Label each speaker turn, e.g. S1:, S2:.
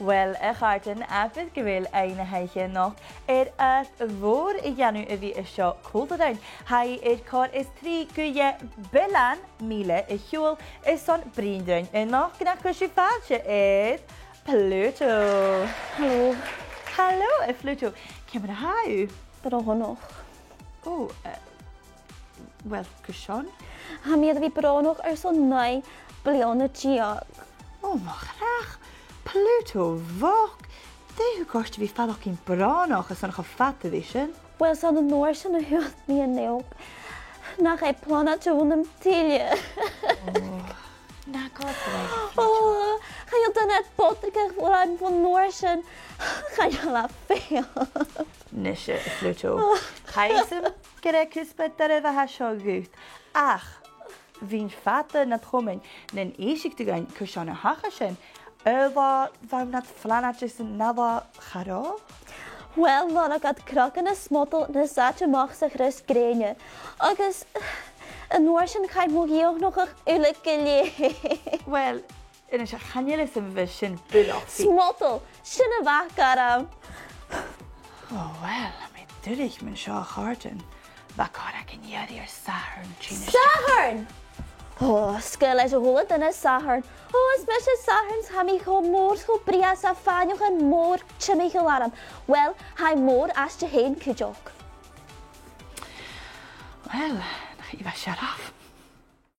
S1: Wel, harten afbydd gyfil ein heiche nog. Fôr I janw y fi isio cwldadown. Hai cor is 3 gwyie belan mile y hiwl son brindown. Nog gyda cwysio falche Pluto.
S2: Hallo.
S1: Hallo, Pluto. Cymra hau?
S2: Bronog.
S1: O, wel, cwsion?
S2: Ha mi fi bronog son nai blion y giog.
S1: O, ma graag. Pluto Bochd. Hoe kost vi falloch in branoch as nog fatte vision?
S2: Wel, son y noors yn y hwyd mi yn neog. Na chai plana te wnem tilje.
S1: Na godleg.
S2: Oh, ga je dan net potrikig vooraan van noorsen? Ga je la veel?
S1: Nisje, Pluto. Heisem, gyda cysbeth dar efo hasio gwt. Ach, fi'n fatte na trwmen, nen eisig dy gain cwsion y hachasyn. Waar net flanatjes en nada garo?
S2: Wel, dan ik had kraken en smottel en zat je mag zich rust grenje. Agus, een noorsje ga je ook nog een ulikje.
S1: Wel, en als je gaan jullie zijn vision bullock.
S2: Smottel, schöne wachkaram.
S1: Oh wel, met durig mijn zo harten. Waar kan ik in jullie sahern?
S2: Sahern! Oh, skil is hoe dan is sahern. Oh, is met je saherns ha mi go moor go bria sa fanjoch en moor chimichel aram. Wel, hij moor as je heen kujok.
S1: Wel, dan ga je wel shut off.